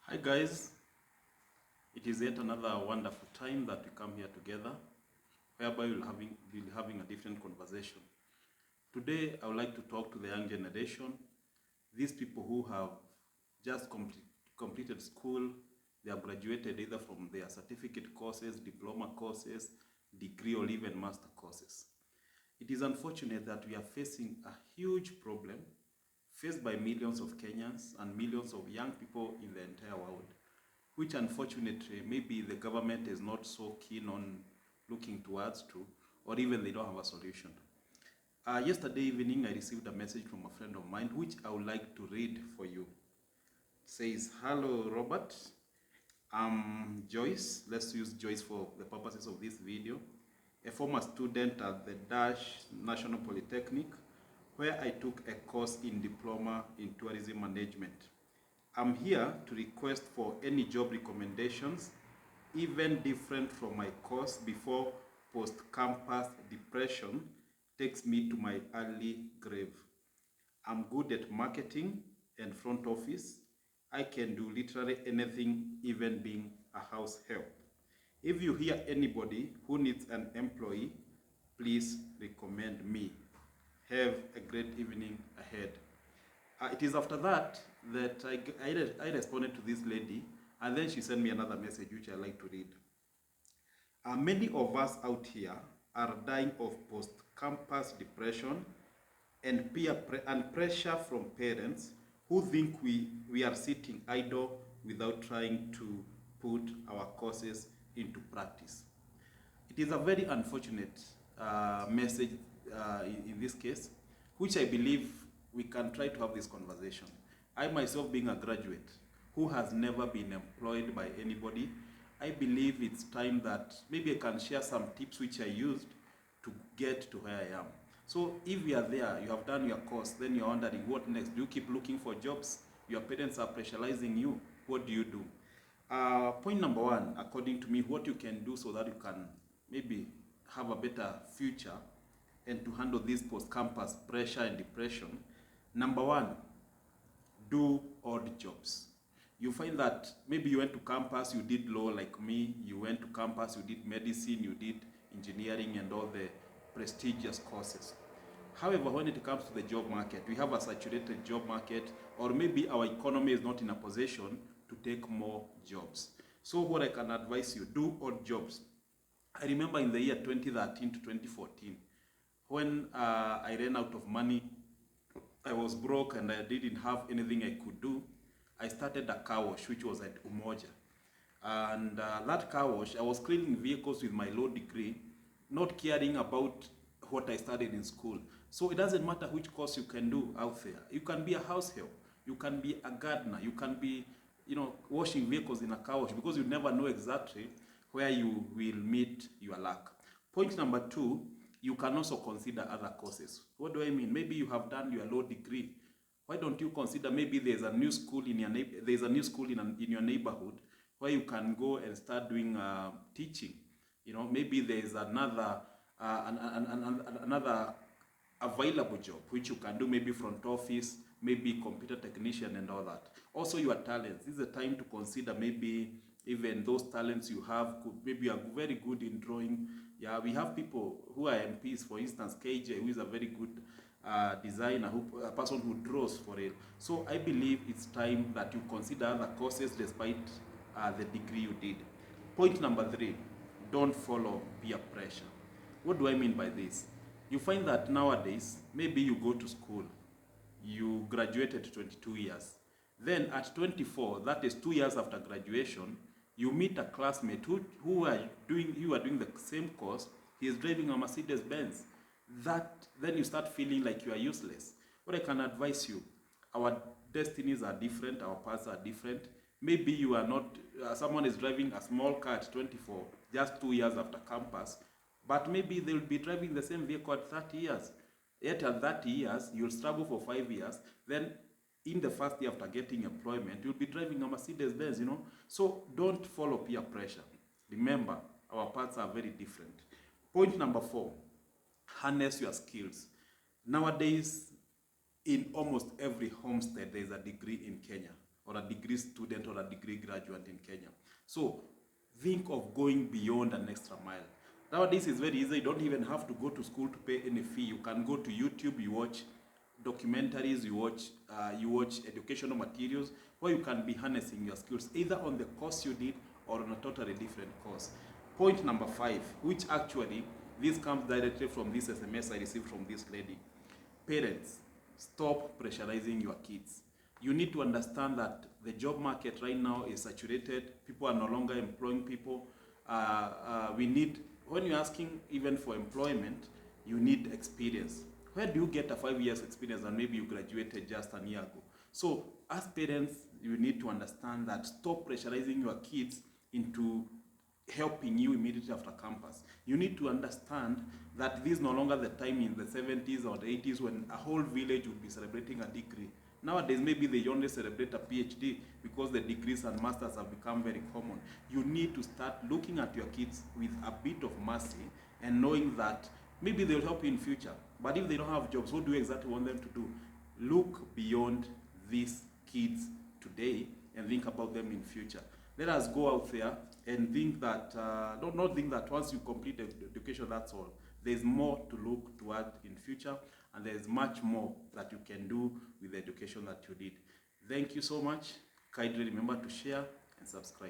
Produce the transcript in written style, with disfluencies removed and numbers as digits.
Hi guys, it is yet another wonderful time that we come here together, whereby we'll having a different conversation. Today, I would like to talk to the young generation, these people who have just completed school, they have graduated either from their certificate courses, diploma courses, degree, or even master courses. It is unfortunate that we are facing a huge problem faced by millions of Kenyans and millions of young people in the entire world, which unfortunately maybe the government is not so keen on looking towards to, or even they don't have a solution. Yesterday evening, I received a message from a friend of mine, which I would like to read for you. It says, "Hello, Robert. I'm Joyce. Let's use Joyce for the purposes of this video. A former student at the National Polytechnic, where I took a course in diploma in tourism management. I'm here to request for any job recommendations, even different from my course before post-campus depression takes me to my early grave. I'm good at marketing and front office. I can do literally anything, even being a house help. If you hear anybody who needs an employee, please recommend me. Have a great evening ahead." It is after that I responded to this lady, and then she sent me another message which I like to read. Many of us out here are dying of post-campus depression and pressure from parents who think we are sitting idle without trying to put our courses into practice. It is a very unfortunate message in this case, which I believe we can try to have this conversation. I myself, being a graduate who has never been employed by anybody, I believe it's time that maybe I can share some tips which I used to get to where I am. So if you are there, you have done your course, then you're wondering what next. Do you keep looking for jobs? Your parents are pressurizing you. What do you do? Point number one, according to me, what you can do so that you can maybe have a better future and to handle this post-campus pressure and depression. Number one, do odd jobs. You find that maybe you went to campus, you did law like me, you went to campus, you did medicine, you did engineering and all the prestigious courses. However, when it comes to the job market, we have a saturated job market, or maybe our economy is not in a position to take more jobs. So what I can advise you, do odd jobs. I remember in the year 2013 to 2014, when I ran out of money, I was broke and I didn't have anything I could do, I started a car wash, which was at Umoja. And that car wash, I was cleaning vehicles with my law degree, not caring about what I studied in school. So it doesn't matter which course you can do out there. You can be a house help, you can be a gardener, you can be, washing vehicles in a car wash, because you never know exactly where you will meet your luck. Point number two, you can also consider other courses. What do I mean? Maybe you have done your law degree. Why don't you consider maybe there's a new school in your in your neighborhood where you can go and start doing teaching. Maybe there's another another available job which you can do, maybe front office, maybe computer technician and all that. Also your talents. This is a time to consider maybe even those talents you have. Maybe you are very good in drawing. Yeah, we have people who are MPs, for instance, KJ, who is a very good designer, a person who draws for it. So I believe it's time that you consider other courses despite the degree you did. Point number three, don't follow peer pressure. What do I mean by this? You find that nowadays, maybe you go to school, you graduated 22 years. Then at 24, that is 2 years after graduation, you meet a classmate who you are doing the same course. He is driving a Mercedes Benz. Then you start feeling like you are useless. What I can advise you, our destinies are different, our paths are different. Maybe you are not, someone is driving a small car at 24, just 2 years after campus, but maybe they will be driving the same vehicle at 30 years. Yet at 30 years, you'll struggle for 5 years. Then in the first year after getting employment, you'll be driving a Mercedes Benz, So don't follow peer pressure. Remember, our paths are very different. Point number four, harness your skills. Nowadays, in almost every homestead, there is a degree in Kenya. or a degree student or a degree graduate in Kenya. So think of going beyond an extra mile. Nowadays it's very easy. You don't even have to go to school to pay any fee. You can go to YouTube, you watch documentaries, you watch educational materials where you can be harnessing your skills either on the course you did or on a totally different course. Point number 5, which actually this comes directly from this SMS I received from this lady. Parents, stop pressurizing your kids. You need to understand that the job market right now is saturated. People are no longer employing people. When you're asking even for employment, you need experience. Where do you get a 5 years experience and maybe you graduated just a year ago? So as parents, you need to understand that stop pressurizing your kids into helping you immediately after campus. You need to understand that this is no longer the time in the 70s or the 80s when a whole village would be celebrating a degree. Nowadays, maybe they only celebrate a PhD because the degrees and masters have become very common. You need to start looking at your kids with a bit of mercy and knowing that maybe they'll help you in future. But if they don't have jobs, what do you exactly want them to do? Look beyond these kids today and think about them in future. Let us go out there and think that, don't think that once you complete education, that's all. There's more to look toward in future, and there's much more that you can do with the education that you did. Thank you so much. Kindly remember to share and subscribe.